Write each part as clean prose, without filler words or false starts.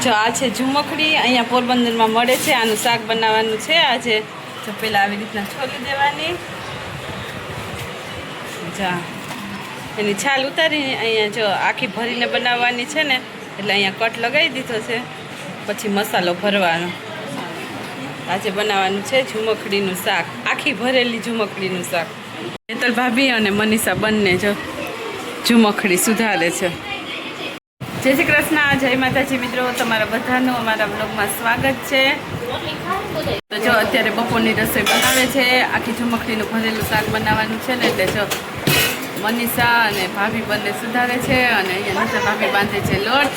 જો આ છે ઝુમખડી, અહીંયા પોરબંદરમાં મળે છે. આનું શાક બનાવવાનું છે આજે. તો પહેલાં આવી રીતના છોલી દેવાની. જા એની છાલ ઉતારીને અહીંયા જો આખી ભરીને બનાવવાની છે ને, એટલે અહીંયા કટ લગાવી દીધો છે. પછી મસાલો ભરવાનો. આજે બનાવવાનું છે ઝુમખડીનું શાક, આખી ભરેલી ઝુમખડીનું શાક. હેતલ ભાભી અને મનીષા બંને જો ઝુમખડી સુધારે છે. જય શ્રી કૃષ્ણ, જય માતાજી મિત્રો, તમારા બધાનું અમારા બ્લોગમાં સ્વાગત છે. તો જો અત્યારે બપોરની રસોઈ બનાવે છે. આખી ઝુમખડીનું ભરેલું શાક બનાવવાનું છે ને, એટલે જો મનીષા અને ભાભી બંને સુધારે છે અને અહીંયા નીચે ભાભી બાંધે છે લોટ.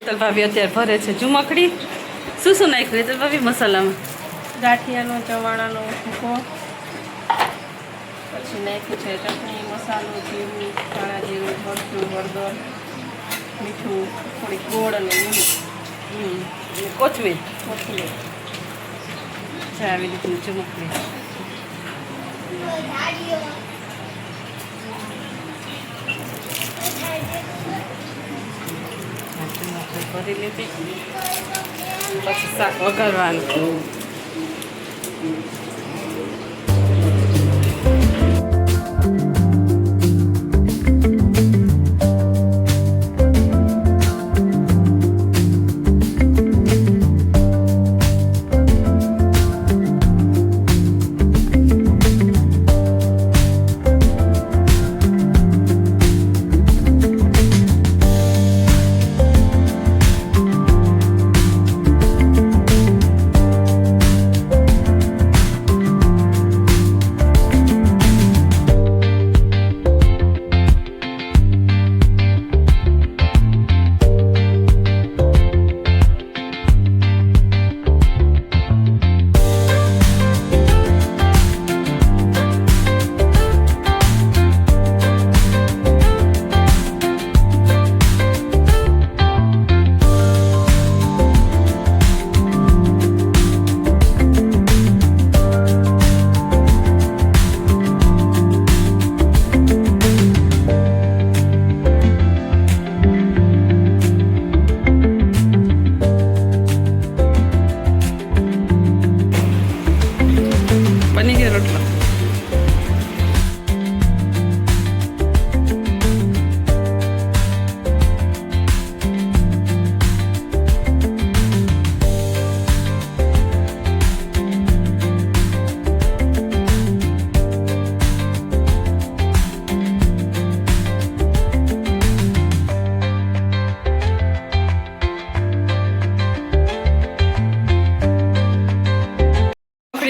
હેતલ ભાભી અત્યારે ભરે છે ઝુમખડી. શું શું નાખ્યું હેતલ ભાભી મસાલામાં? ગાંઠિયાનો, ચવાણાનો ભૂકો, પછી નાખ્યું છે ચટણી, મસાલો, જીરું, ધાણા જીરું, મરચું, હળદર, મીઠું, થોડીક ગોળ અને લીંબુ, કોથમીર. કોથમીર. આવી રીતનું ઝુમખડી. ભરી લીધી પછી શાક વઘારવાનું.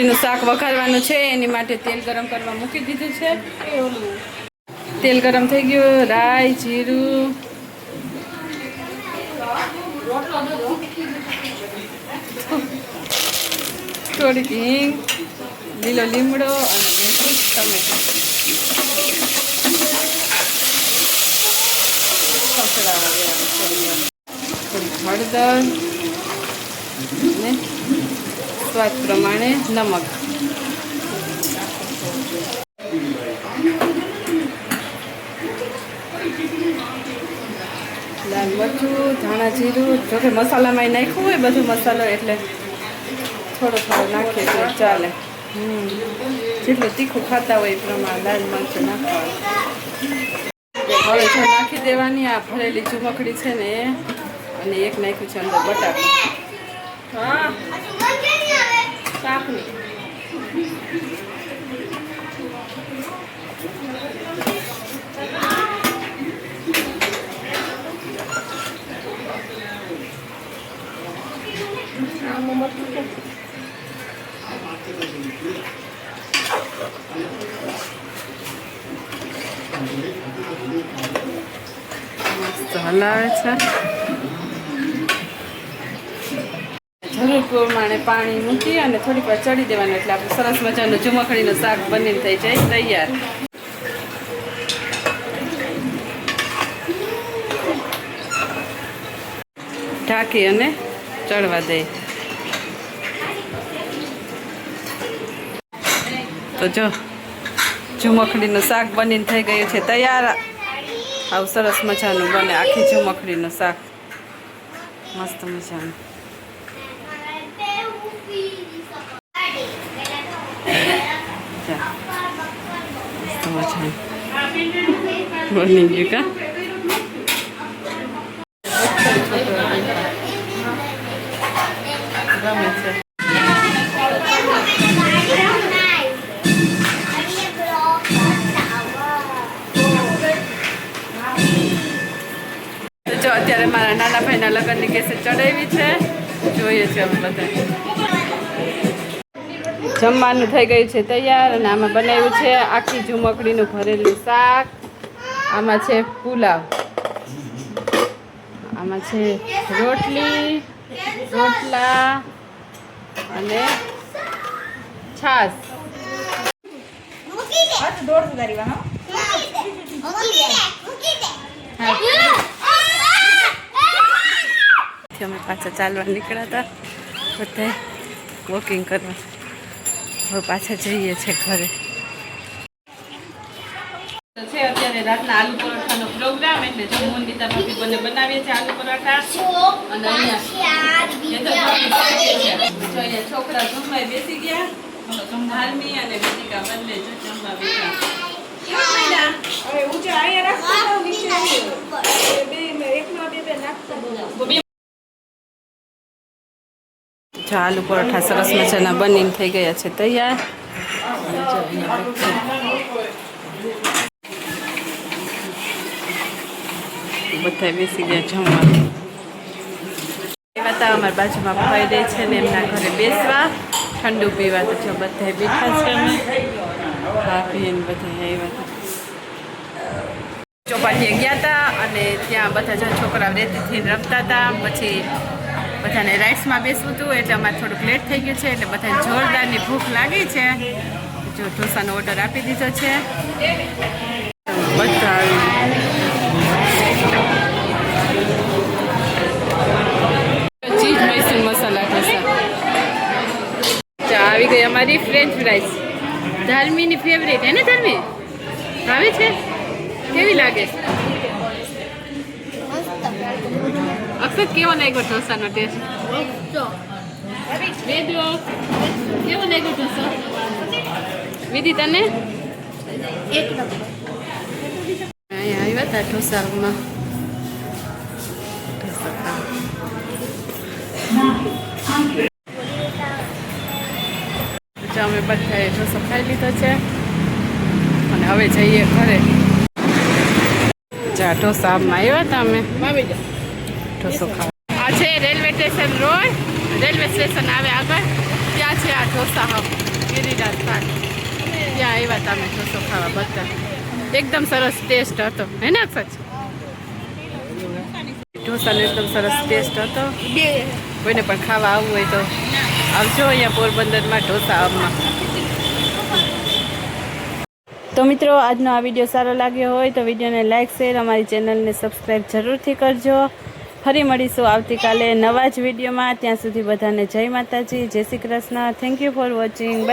નું શાક વઘારવાનું છે, એની માટે તેલ ગરમ કરવા મૂકી દીધું છે. તેલ ગરમ થઈ ગયું. રાઈ, જીરું, થોડીક હિંગ, લીલો લીમડો અને મેથું, ટમેટું. થોડીક હળદર ને સ્વાદ પ્રમાણે નમક. લાલ મરચું, ધાણા જીરું. જોકે મસાલામાં નાખ્યું હોય બધું મસાલો, એટલે થોડો થોડો નાખીએ તો ચાલે. જેટલું તીખું ખાતા હોય એ પ્રમાણે લાલ મરચું નાખવાનું. હવે જો નાખી દેવાની આ ભરેલી ઝુમખડી છે ને એ, અને એક નાખ્યું છે અંદર બટાકું. હા શાકની હલાવે છે. જરૂર પ્રમાણે પાણી મૂકી અને થોડીક વાર ચડી દેવાનું, એટલે આપણે સરસ મજાનું ઝુમખડીનું શાક બનીને થઈ જાય તૈયાર. ઢાંકી અને ચડવા દે. તો જો ઝુમખડીનું શાક બનીને થઈ ગયું છે તૈયાર. આવું સરસ મજાનું બને આખી ઝુમખડીનું શાક મસ્ત મજાનું. મસ્ત મજાનું બની ગયું કા. ગમે છે. જો અત્યારે મારા નાના ભાઈના લગ્નની કેસેટ ચડાવી છે, જોઈએ છે અમે બધા. જમવાનું થઈ ગયું છે તૈયાર અને આમાં બનાવ્યું છે આખી ઝુમકડીનું ભરેલું શાક, આમાં છે પુલાવ, આમાં છે રોટલી, રોટલા અને છાશ. અમે પાછા ચાલવા નીકળ્યા હતા બધા વોકિંગ કરવા. હવે પાછા જઈએ છીએ ઘરે. છે અત્યારે રાતના આલુ પરોઠાનો પ્રોગ્રામ, એટલે જો મોનિતા ભાભી બંને બનાવીએ છીએ આલુ પરોઠા. અને અહીંયા છોકરા જમવા બેસી ગયા, ધાર્મી અને વેદિકા બંને જો જમવા બેઠા. જો આલુ પરોઠા સરસ મજાના બનીને થઈ ગયા છે તૈયાર. બધા બેસી ગયા જમવા. એવા તા અમારા બાજુમાં ફરી દે છે ને એમના ઘરે બેસવા ઠંડુ પીવા. તો જો બધા બેઠા છે, અમે ભાભી ને બધા આવ્યા હતા. ચોપાટીએ ગયા હતા અને ત્યાં બધા જો છોકરા રેતીથી રમતા હતા. પછી બધાને રાઇડ્સમાં બેસવું હતું એટલે અમારે થોડુંક લેટ થઈ ગયું છે, એટલે બધાને જોરદારની ભૂખ લાગી છે. જો ઢોસાનો ઓર્ડર આપી દીધો છે. બધા ચીઝ મૈસૂર મસાલા ઢોસા. આવી ગઈ અમારી ફ્રેન્ચ ફ્રાઈઝ, ધર્મીની ફેવરેટ. હે ને ધર્મી? આવે છે? કેવી લાગે? અક્ષત કેવો લાગ્યો ઢોસાનો ટેસ્ટ? વેદો કેવો લાગ્યો ઢોસો? વિધિ તને? અહીંયા આવ્યા હતા ઢોસામાં. અમે બધાએ ઢોસો ખાઈ લીધો છે અને હવે જઈએ ઘરે. જા ઢોસામાં આવ્યા હતા અમે ઢોસો ખાવા. આ છે railway station road, railway station આવે આગળ, ત્યાં છે આ ઢોસા હબ ગિરિરાજ પાર્ક. ત્યાં આવ્યા હતા અમે ઢોસો ખાવા બધા. એકદમ સરસ ટેસ્ટ હતો, હે ને અક્ષત? ઢોસાનો એકદમ સરસ ટેસ્ટ હતો. કોઈને પણ ખાવા આવવું હોય તો આવજો અહીંયા પોરબંદરમાં ઢોસા હબમાં. તો મિત્રો, આજનો આ વિડીયો સારો લાગ્યો હોય તો વિડીયોને લાઇક, શેર, અમારી ચેનલને સબસ્ક્રાઈબ જરૂરથી કરજો. ફરી મળીશું આવતીકાલે નવા જ વિડીયોમાં. ત્યાં સુધી બધાને જય માતાજી, જય Shri Krishna. Thank you for watching. By.